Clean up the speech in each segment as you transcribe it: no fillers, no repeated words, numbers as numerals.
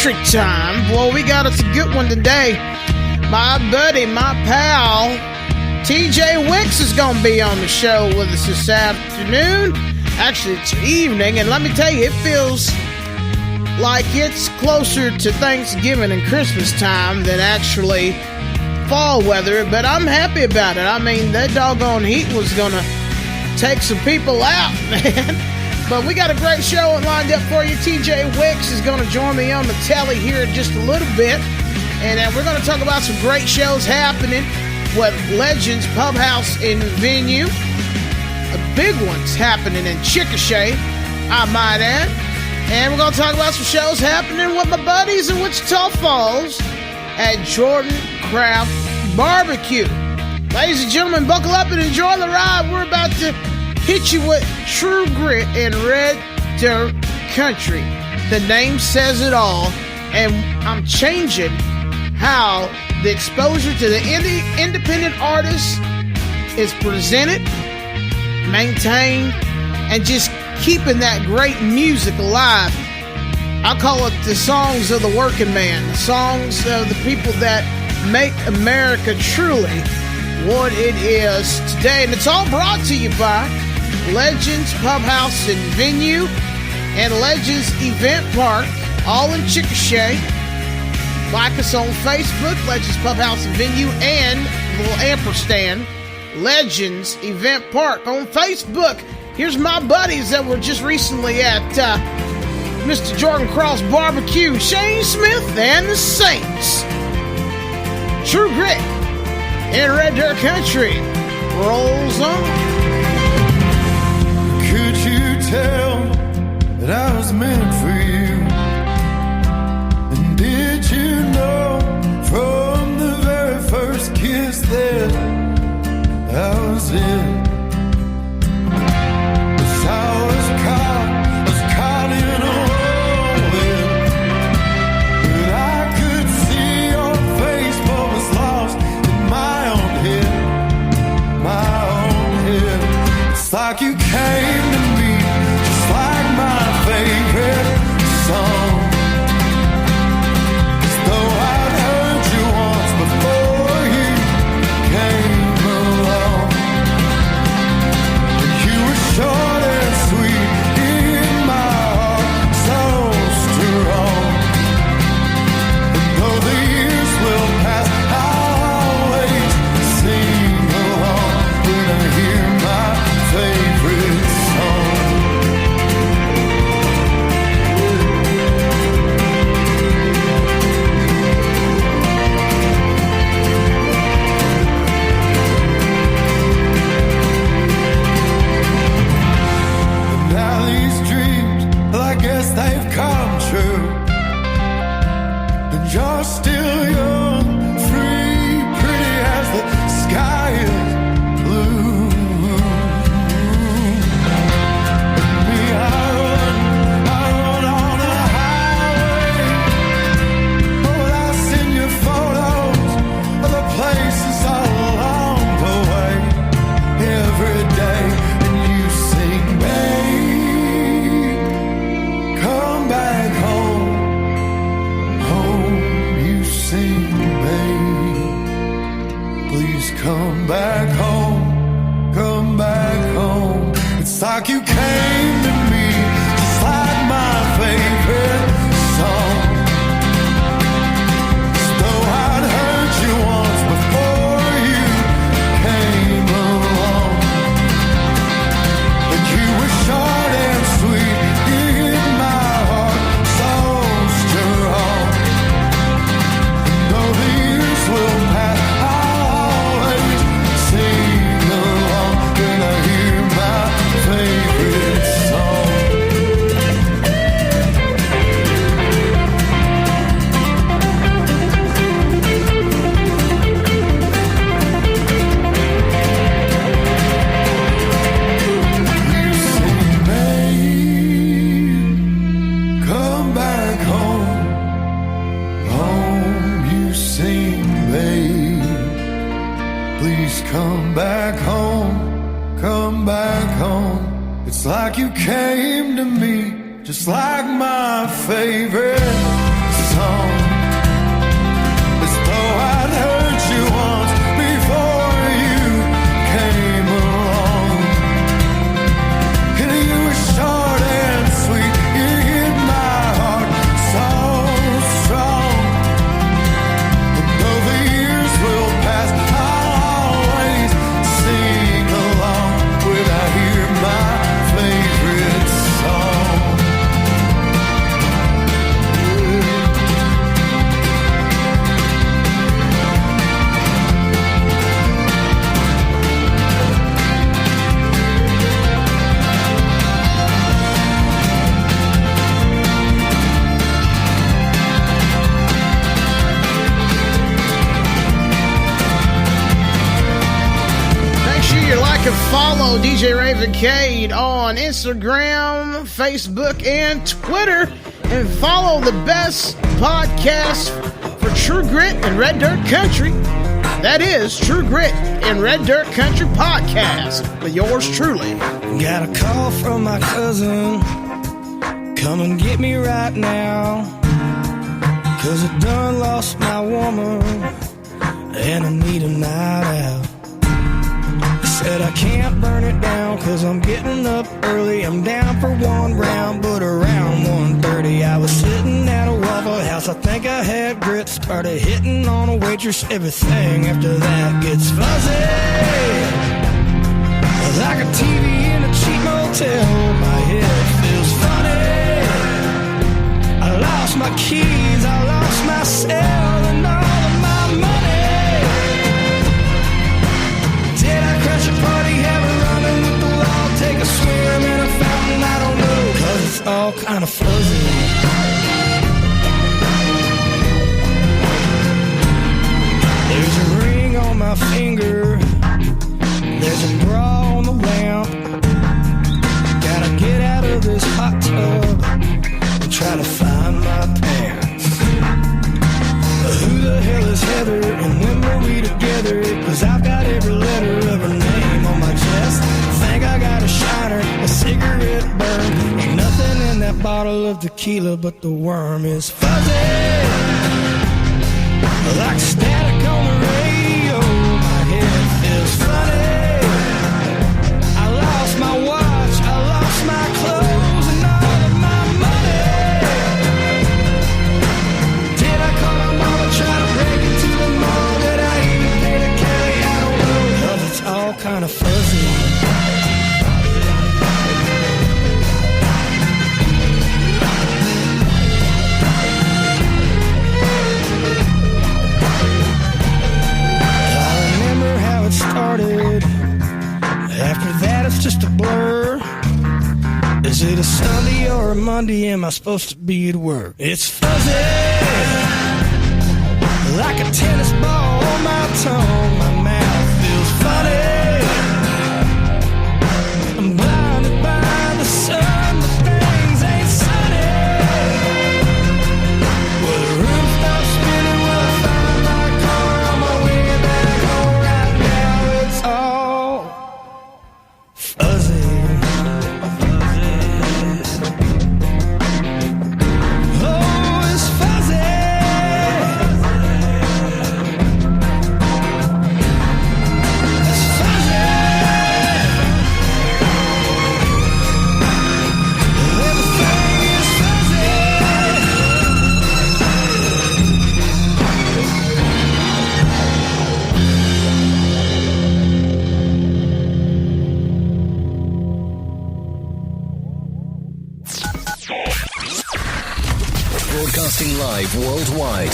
country time. Well, we got us a good one today. My buddy, my pal, TJ Wicks is going to be on the show with us this afternoon. Actually, it's evening, and let me tell you, it feels like it's closer to Thanksgiving and Christmas time than actually fall weather, but I'm happy about it. I mean, that doggone heat was going to take some people out, man. But we got a great show lined up for you. TJ Wicks is going to join me on the telly here in just a little bit, and we're going to talk about some great shows happening with Legends Pub House and Venue. A big one's happening in Chickasha, I might add. And we're going to talk about some shows happening with my buddies in Wichita Falls at Jordan Craft Barbecue. Ladies and gentlemen, buckle up and enjoy the ride. We're about to hit you with True Grit and Red Dirt Country. The name says it all. And I'm changing how the exposure to the independent artists is presented, maintained, and just keeping that great music alive. I call it the songs of the working man, the songs of the people that make America truly what it is today. And it's all brought to you by Legends Pub House and Venue and Legends Event Park, all in Chickasha. Like us on Facebook, Legends Pub House and Venue, and the little ampersand, Legends Event Park on Facebook. Here's my buddies that were just recently at Mr. Jordan Cross Barbecue, Shane Smith and the Saints. True Grit and Red Dirt Country rolls on. Could you tell that I was meant for you? And did you know from the very first kiss that I was in? I was caught in a whirlwind. But I could see your face, but was lost in my own head. It's like you came to me, just like my favorite song. As though I'd heard you once before you came along. And you were short and sweet in my heart, so strong. And though the years will pass, I'll always sing along when I hear my favorite song. And now these dreams, well, I guess they've come true. And you're still young, free, pretty as the sky is blue. And me, I run on a highway. Oh, I send you photos of the places all along the way every day. And you sing, babe, come back home. Home, you sing, babe. Please come back home. Come back home. It's like you came to me, just like my favorite song. As though I'd heard you once before you came along. And you were short and sweet in my heart, so strong. And though the years will pass, I'll always sing along when I hear my favorite song. You sing, babe, come back home. Home, you sing, babe. Please come back home. Come back home. It's like you came to me, just like my favorite song. can follow DJ Raven Cade on Instagram, Facebook, and Twitter. And follow the best podcast for True Grit and Red Dirt Country. That is True Grit and Red Dirt Country Podcast with yours truly. Got a call from my cousin. Come and get me right now. 'Cause I done lost my woman and I need a night out. Said I can't burn it down 'cause I'm getting up early. I'm down for one round, but around 1:30 I was sitting at a Waffle House. I think I had grits, started hitting on a waitress. Everything after that gets fuzzy, like a TV in a cheap motel. My head feels funny. I lost my keys, I lost my cell and all of my money. Did I crash a party, have a run-in with the law, take a swim in a fountain? I don't know, 'cause it's all kind of fuzzy. There's a ring on my finger, there's a bra on the lamp. Gotta get out of this hot tub and try to find my pants. Who the hell is Heather and when were we together? 'Cause I've got every letter of her name on my chest. Think I got a shiner, a cigarette burn. Ain't nothing in that bottle of tequila but the worm is fuzzy, like static on the radio. My head feels funny. I lost my watch, I lost my clothes and all of my money. Did I call my mama, try to break into the mall? Did I even pay the Kelly? I don't know, 'cause it's all kind of fuzzy. Started. After that it's just a blur. Is it a Sunday or a Monday? Am I supposed to be at work? It's fuzzy, like a tennis ball on my tongue. My mouth feels funny. I'm blinded by the sun, but things ain't sunny. Will the room stop spinning? Will I find my car on my way back home? Right now it's all fuzzy. Oh, it's fuzzy. It's fuzzy. Everything is fuzzy. Broadcasting live worldwide.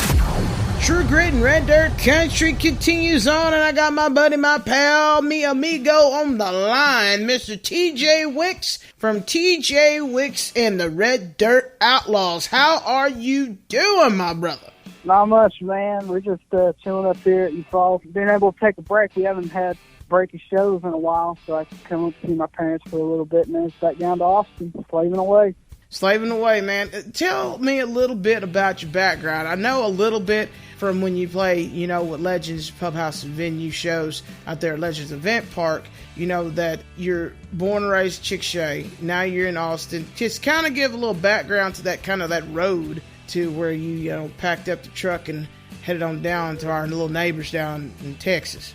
True Grit and Red Dirt Country continues on, and I got my buddy, my pal, mi amigo on the line, Mr. TJ Wicks from TJ Wicks and the Red Dirt Outlaws. How are you doing, my brother? Not much, man. We're just chilling up here at Fall. Being able to take a break. We haven't had breaking shows in a while, so I could come up to see my parents for a little bit, and then it's back down to Austin, slaving away. Slaving away, man. Tell me a little bit about your background. I know a little bit from when you play, with Legends Pub House and Venue shows out there at Legends Event Park, that you're born and raised Chickasha. Now you're in Austin. Just kind of give a little background to that kind of that road to where you packed up the truck and headed on down to our little neighbors down in Texas.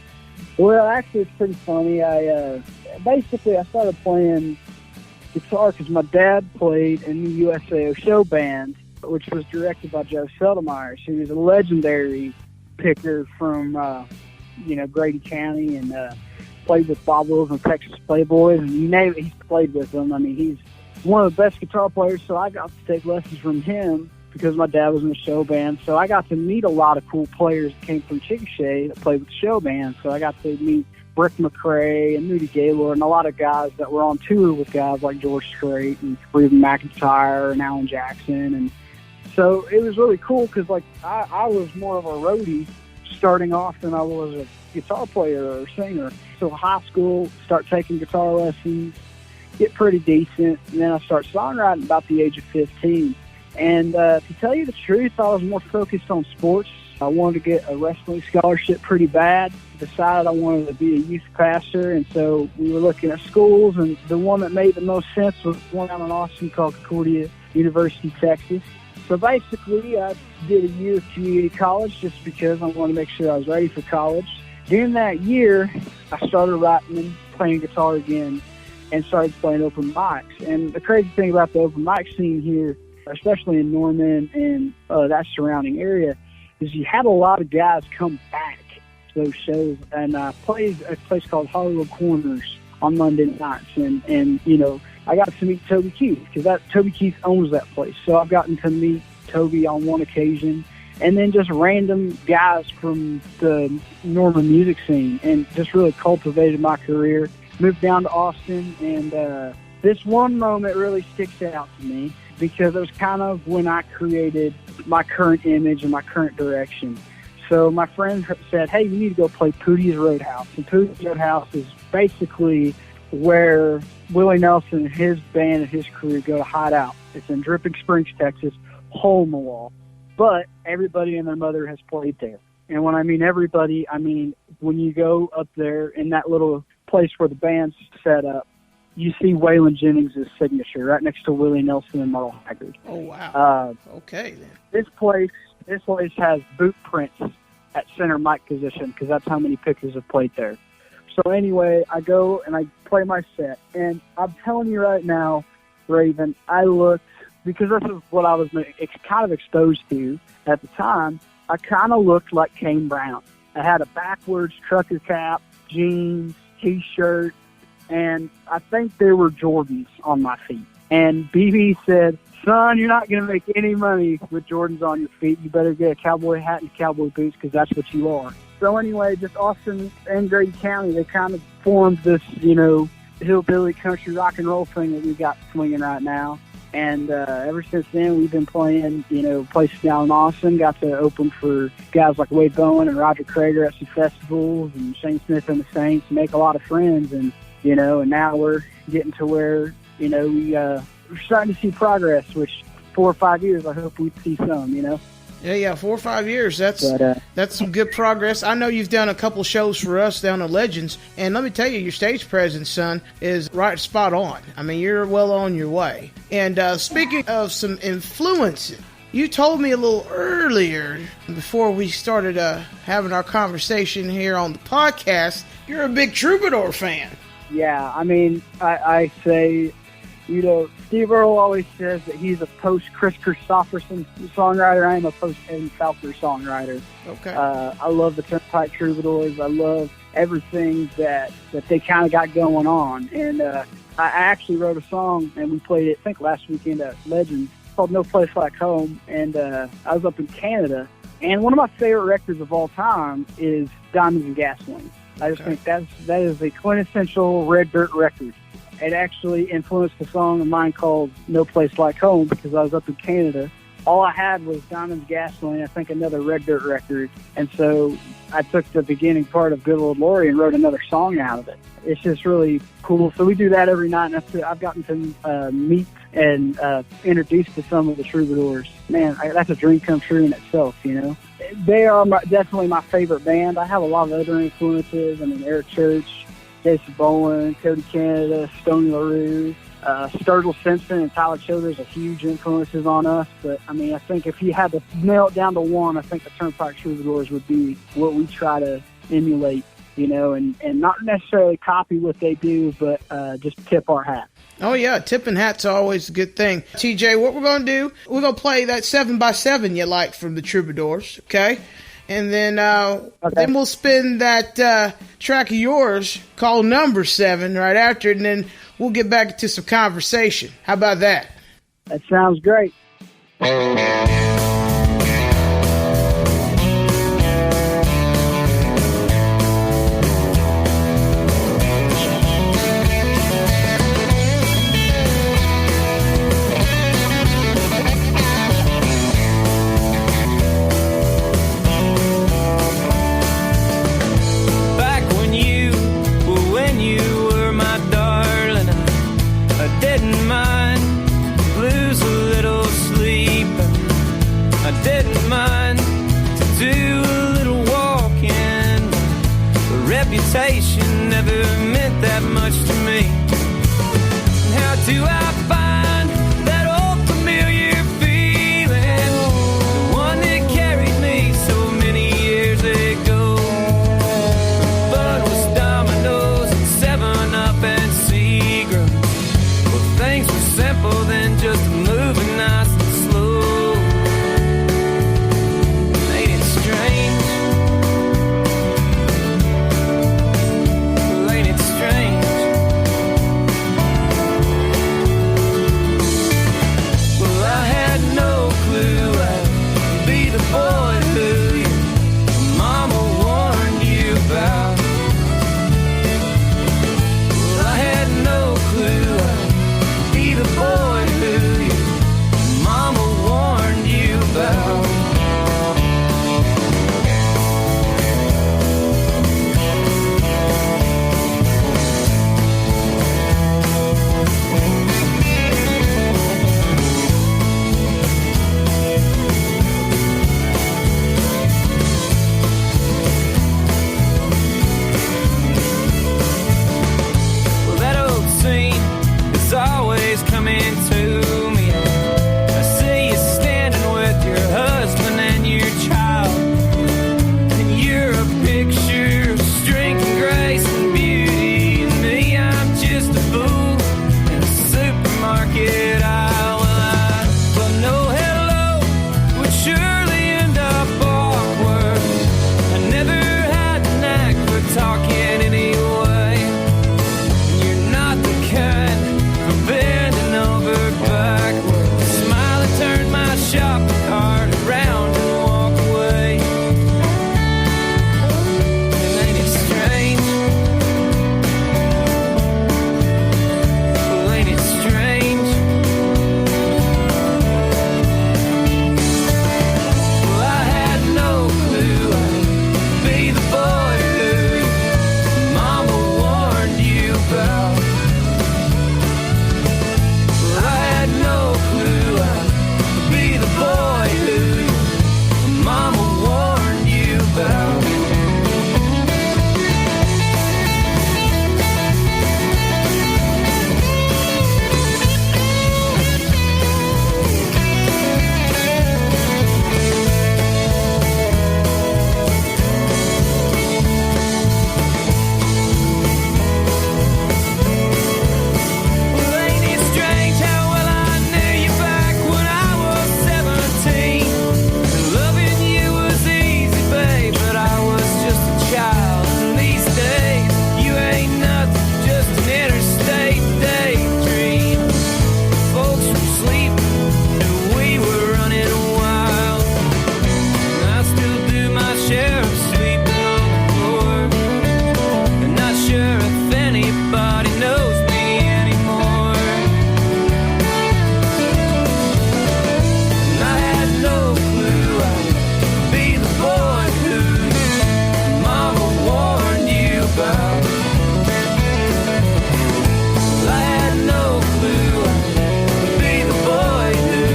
Well, actually, it's pretty funny. I started playing guitar because my dad played in the USAO show band, which was directed by Joe Seldemeyer. He was a legendary picker from, Grady County, and played with Bob Wills and Texas Playboys, and you name it, he's played with them. I mean, he's one of the best guitar players, so I got to take lessons from him because my dad was in the show band. So I got to meet a lot of cool players that came from Chickasha that played with the show band. So I got to meet Brick McRae and Moody Gaylord and a lot of guys that were on tour with guys like George Strait and Reuben McIntyre and Alan Jackson. And so it was really cool because, I was more of a roadie starting off, and I was a guitar player or singer. So high school, start taking guitar lessons, get pretty decent, and then I start songwriting about the age of 15. And to tell you the truth, I was more focused on sports. I wanted to get a wrestling scholarship pretty bad. Decided I wanted to be a youth pastor, and so we were looking at schools, and the one that made the most sense was one out in Austin called Concordia University, Texas. So basically, I did a year of community college just because I wanted to make sure I was ready for college. During that year, I started writing and playing guitar again and started playing open mics. And the crazy thing about the open mic scene here, especially in Norman and that surrounding area, is you had a lot of guys come back to those shows. And I played a place called Hollywood Corners on Monday nights. And you know, I got to meet Toby Keith because Toby Keith owns that place. So I've gotten to meet Toby on one occasion. And then just random guys from the Norman music scene, and just really cultivated my career. Moved down to Austin, and this one moment really sticks out to me because it was kind of when I created my current image and my current direction. So my friend said, hey, you need to go play Pootie's Roadhouse. And Pootie's Roadhouse is basically where Willie Nelson and his band and his crew go to hide out. It's in Dripping Springs, Texas, hole in the wall. But everybody and their mother has played there. And when I mean everybody, I mean when you go up there in that little place where the band's set up, you see Waylon Jennings' signature right next to Willie Nelson and Merle Haggard. Oh, wow. Okay, then. This place has boot prints at center mic position because that's how many pickers have played there. So anyway, I go and I play my set. And I'm telling you right now, Raven, I looked, because this is what I was kind of exposed to at the time, I kind of looked like Kane Brown. I had a backwards trucker cap, jeans, T-shirt, and I think there were Jordans on my feet. And BB said, son, you're not going to make any money with Jordans on your feet. You better get a cowboy hat and cowboy boots because that's what you are. So anyway, just Austin and Grady County, they kind of formed this, you know, hillbilly country rock and roll thing that we got swinging right now. And ever since then, we've been playing, you know, places down in Austin. Got to open for guys like Wade Bowen and Roger Krager at some festivals, and Shane Smith and the Saints, make a lot of friends. And, you know, and now we're getting to where, you know, we're starting to see progress, which 4 or 5 years, I hope we see some, you know. Yeah, 4 or 5 years. That's some good progress. I know you've done a couple shows for us down at Legends, and let me tell you, your stage presence, son, is right spot on. I mean, you're well on your way. And speaking of some influence, you told me a little earlier, before we started having our conversation here on the podcast, you're a big Troubadour fan. Yeah, I mean, I say, you know, Steve Earle always says that he's a post-Chris Christopherson songwriter. I am a post-Eddie Falconer songwriter. Okay. I love the Turnpike Troubadours. I love everything that they kind of got going on. And I actually wrote a song, and we played it, I think, last weekend at Legends, called No Place Like Home. And I was up in Canada. And one of my favorite records of all time is Diamonds and Gasoline. I just think that is a quintessential Red Dirt record. It actually influenced a song of mine called No Place Like Home because I was up in Canada. All I had was Diamonds Gasoline, I think another Red Dirt record. And so I took the beginning part of Good Old Lori and wrote another song out of it. It's just really cool. So we do that every night. And I've gotten to meet and introduce to some of the Troubadours. Man, that's a dream come true in itself, you know. They are definitely my favorite band. I have a lot of other influences. I mean, Eric Church, Jason Bowen, Cody Canada, Stoney LaRue, Sturgill Simpson and Tyler Childers are huge influences on us. But, I mean, I think if you had to nail it down to one, I think the Turnpike Troubadours would be what we try to emulate, you know, and not necessarily copy what they do, but just tip our hat. Oh, yeah, tipping hat's always a good thing. TJ, what we're going to do, we're going to play that 7x7 you like from the Troubadours, okay? And then then we'll spin that track of yours called Number 7 right after it, and then we'll get back to some conversation. How about that? That sounds great. reputation never meant that much to me. How do I find that old familiar feeling, the one that carried me so many years ago? Fun was dominoes and 7-Up and Seagrams. Well, things were simple than just moving nice and slow. Ain't it strange? Well, ain't it strange? Well, I had no clue I'd be the boy who your mama warned you about. Well, I had no clue I'd be the boy who your mama warned you about. Well, that old scene is always coming to me. I see you standing with your husband and your child, and you're a picture of strength and grace and beauty. And me, I'm just a fool in a supermarket aisle. Well, no hello would surely end up awkward. I never had the knack for talking anyway. You're not the kind for bending over backward. Smile and turn my shopping cart around and walk away. And ain't it strange? Well, ain't it strange? Well, I had no clue I'd be the boy who mama warned you about. Well, I had no clue I'd be the boy who mama warned you about. Well, ain't it strange how well I knew you back when I was 17? And loving you was easy, babe, but I was just a child. And these days, you ain't nothing, just an interstate daydream. Folks were sleeping, and we were running wild. And I still do my share of sleeping on the floor. And not sure if anybody knows me anymore. And I had no clue I'd be the boy who mama warned you about. Well, I had no clue I'd be the boy who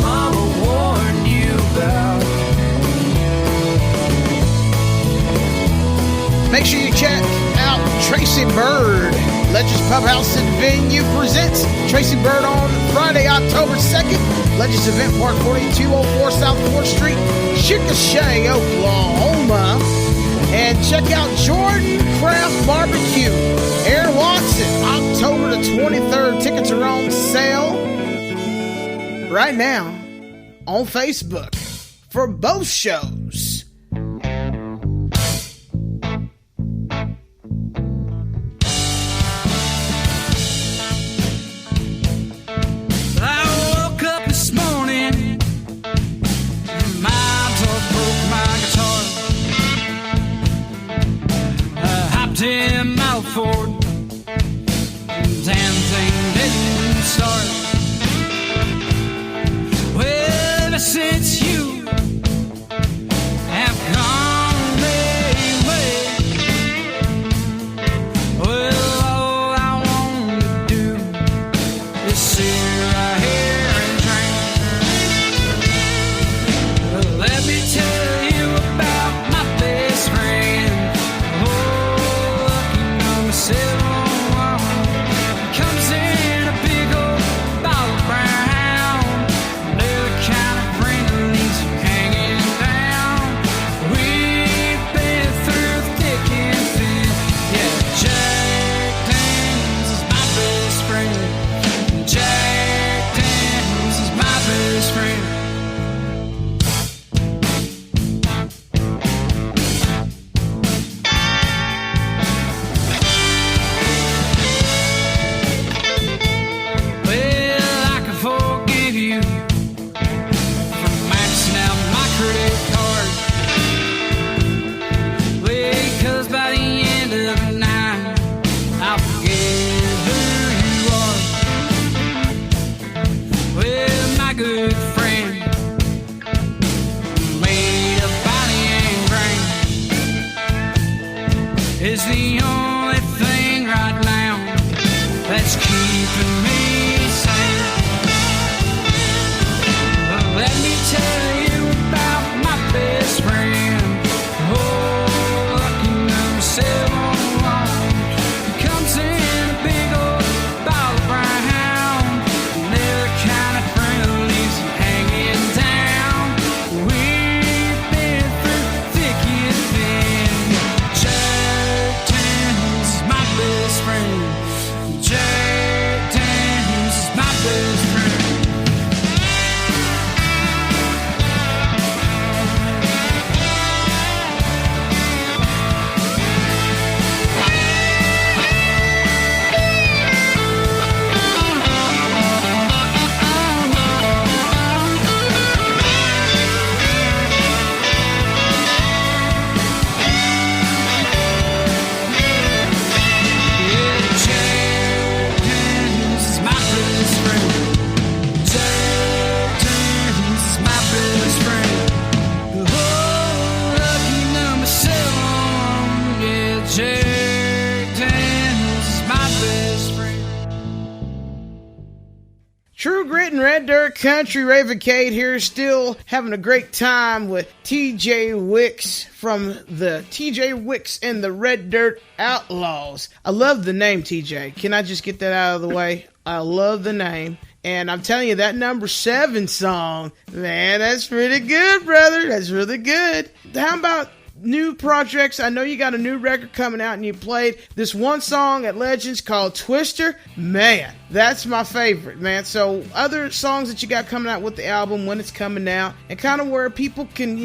mama warned you about. Make sure you check out Tracy Bird. Legends Pub House and Venue presents Tracy Bird on Friday, October 2nd. Legends Event Park, 4204 South 4th Street, Chickasha, Oklahoma. And check out Jordan Craft Barbecue, Aaron Watson, October the 23rd. Tickets are on sale right now on Facebook for both shows. I woke up this morning, and my dog broke my guitar. I hopped in my Ford, and damn thing didn't start. Well, ever since you have gone away, well, all I want to do is sit right here and drink. Well, let me tell you about my best friend. Oh, is the only thing right now that's keeping me sane. But let me tell you about my best friend. Oh, lucky number 7. Comes in a big old bottle of brown. They're kind of friendly, hanging down. We've been through thick and thin. Jack Daniels is my best friend. Jack Daniels is my best friend. True Grit and Red Dirt Country. Raven Cade here, still having a great time with TJ Wicks from the TJ Wicks and the Red Dirt Outlaws. I love the name, TJ. Can I just get that out of the way? I love the name. And I'm telling you, that number 7 song, man, that's pretty good, brother. That's really good. How about new projects? I know you got a new record coming out and you played this one song at Legends called Twister. Man, that's my favorite, man. So other songs that you got coming out with the album, when it's coming out, and kind of where people can,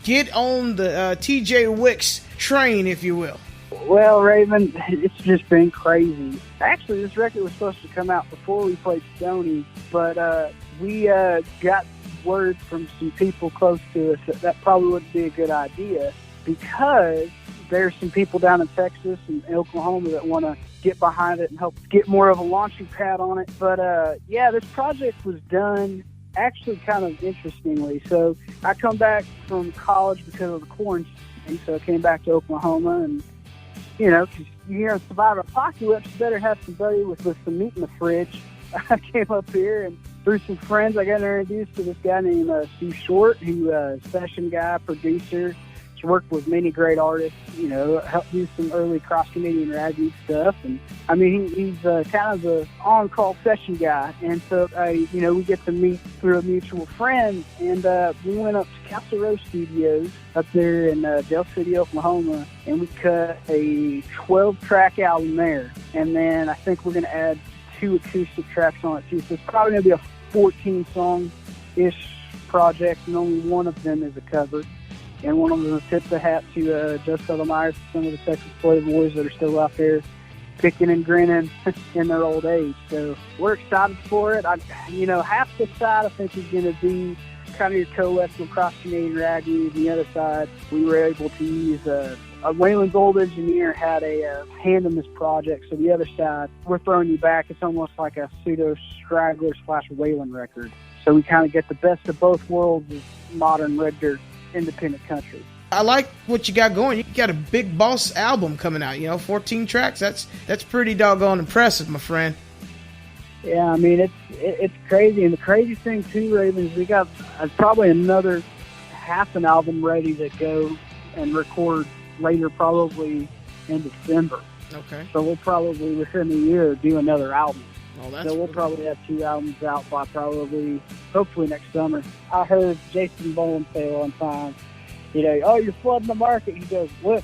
get on the TJ Wicks train, if you will. Well, Raven, it's just been crazy. Actually, this record was supposed to come out before we played Stoney, but we got word from some people close to us that probably wouldn't be a good idea, because there's some people down in Texas and Oklahoma that want to get behind it and help get more of a launching pad on it. But, this project was done actually kind of interestingly. So I come back from college because of the quarantine, so I came back to Oklahoma, and, because you're a survivor apocalypse, you better have somebody with some meat in the fridge. I came up here, and through some friends, I got introduced to this guy named Steve Short, who's a session guy, producer. He's worked with many great artists, helped do some early cross-Canadian ragweed stuff. And, he's kind of the on-call session guy. And so, we get to meet through a mutual friend. And we went up to Castle Row Studios up there in Del City, Oklahoma, and we cut a 12-track album there. And then I think we're going to add 2 acoustic tracks on it, too. So it's probably going to be a 14-song-ish project, and only one of them is a cover. And one of them is a tip the hat to Joe Sotomayor, some of the Texas Playboys that are still out there picking and grinning in their old age. So we're excited for it. Half the side I think is going to be kind of your co-western cross-Canadian ragweed. The other side, we were able to use a Waylon Gold engineer had a hand in this project. So the other side, we're throwing you back. It's almost like a pseudo Straggler / Waylon record. So we kind of get the best of both worlds of modern Red Dirt independent country. I like what you got going. You got a big boss album coming out, 14 tracks. That's pretty doggone impressive, my friend. Yeah, it's crazy. And the crazy thing too, Raven, is we got probably another half an album ready to go and record later, probably in December. Okay. So we'll probably within the year do another album. Oh, so we'll probably have 2 albums out by hopefully next summer. I heard Jason Bourne say one time, oh, you're flooding the market. He goes, what,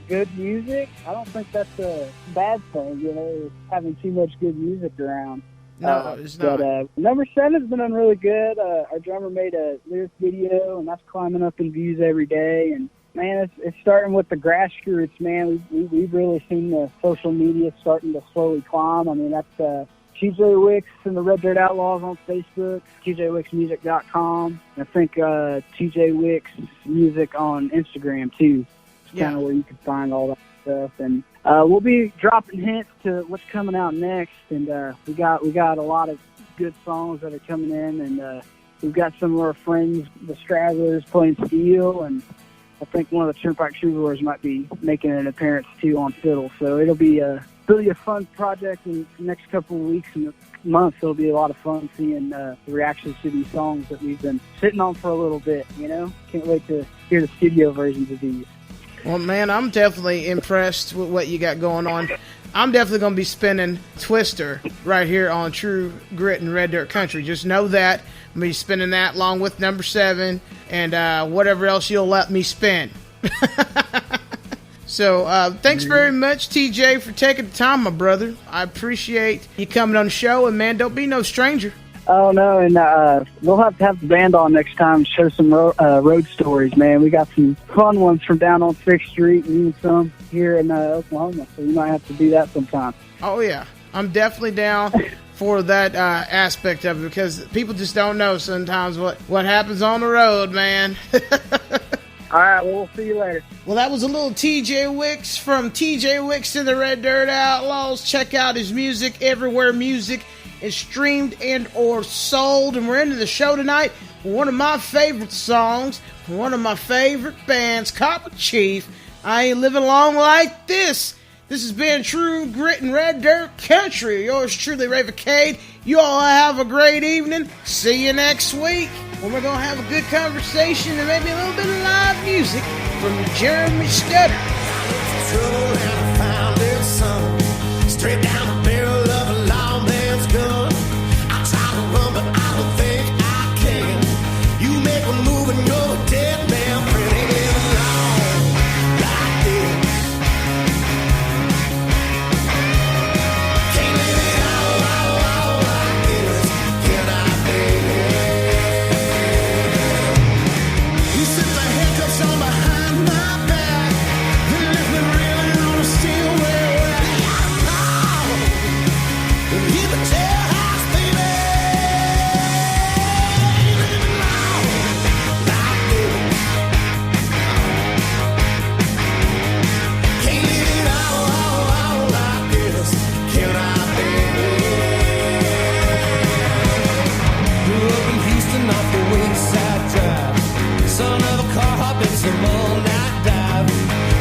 good music? I don't think that's a bad thing, having too much good music around. No, it's not. But number 7 has been done really good. Our drummer made a lyric video, and that's climbing up in views every day. And, man, it's starting with the grassroots, man. We've really seen the social media starting to slowly climb. That's TJ Wicks and the Red Dirt Outlaws on Facebook, TJWicksMusic.com. I think TJ Wicks Music on Instagram, too. It's kind of where you can find all that stuff. And we'll be dropping hints to what's coming out next. And we got a lot of good songs that are coming in. And we've got some of our friends, the Stragglers, playing steel. And I think one of the Turnpike Troubadours might be making an appearance too on fiddle. So it'll be really a fun project in the next couple of weeks and months. It'll be a lot of fun seeing the reactions to these songs that we've been sitting on for a little bit, you know? Can't wait to hear the studio versions of these. Well, man, I'm definitely impressed with what you got going on. I'm definitely going to be spinning Twister right here on True Grit and Red Dirt Country. Just know that. I'm going to be spinning that along with number 7 and whatever else you'll let me spin. So thanks very much, TJ, for taking the time, my brother. I appreciate you coming on the show. And, man, don't be no stranger. Oh, no, and we'll have to have the band on next time and show some road stories, man. We got some fun ones from down on 6th Street and even some here in Oklahoma, so we might have to do that sometime. Oh, yeah. I'm definitely down for that aspect of it because people just don't know sometimes what happens on the road, man. All right, well, we'll see you later. Well, that was a little TJ Wicks from TJ Wicks and the Red Dirt Outlaws. Check out his music everywhere music is streamed and or sold. And we're into the show tonight with one of my favorite songs from one of my favorite bands, Copper Chief. I Ain't Living Long Like This. This has been True Grit and Red Dirt Country. Yours truly, Ray Vacade. You all have a great evening. See you next week when we're going to have a good conversation and maybe a little bit of live music from Jeremy Stutter. Trouble and I found it, son. Straight down the barrel of a long man's gun. I try to run, but I don't think I can. You make a move and you're a dead man. Pretty long like this. Can't live it all like this. Can I, baby? You set the handcuffs on behind my back. Then left me reeling on a steel rail. Hit the jailhouse, baby. Living long like this. Can't live it all like this. Can I, baby? Grew up in Houston off the Wicks Drive. Son of a car hop and some all-night dive.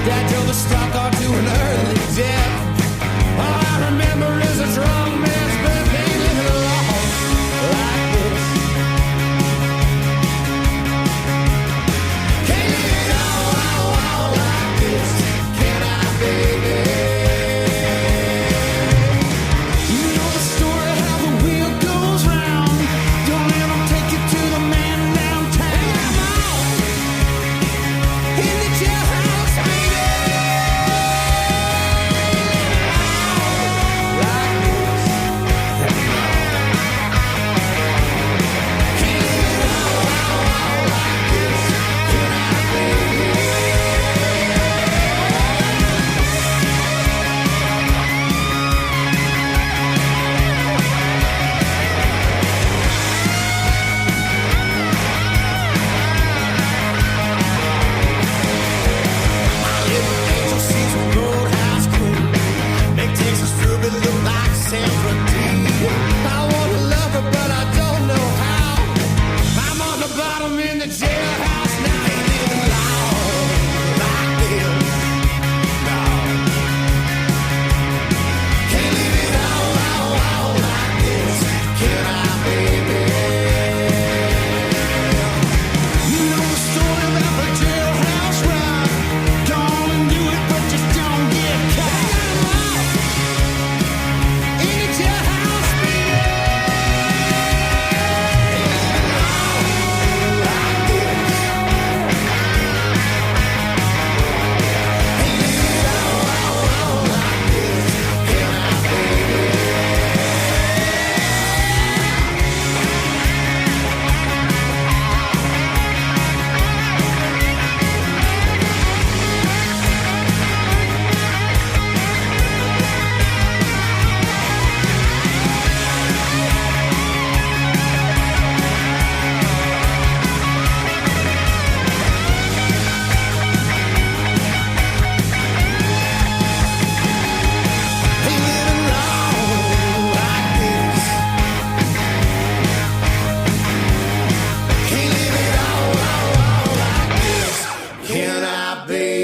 Dad drove a stock car to an early death. All I remember is a drunk man's birthday, living long like this. Can't live it all like this. Can I, baby? You know the story how the wheel goes round. Don't let 'em take you to the man downtown. In the jailhouse, baby. be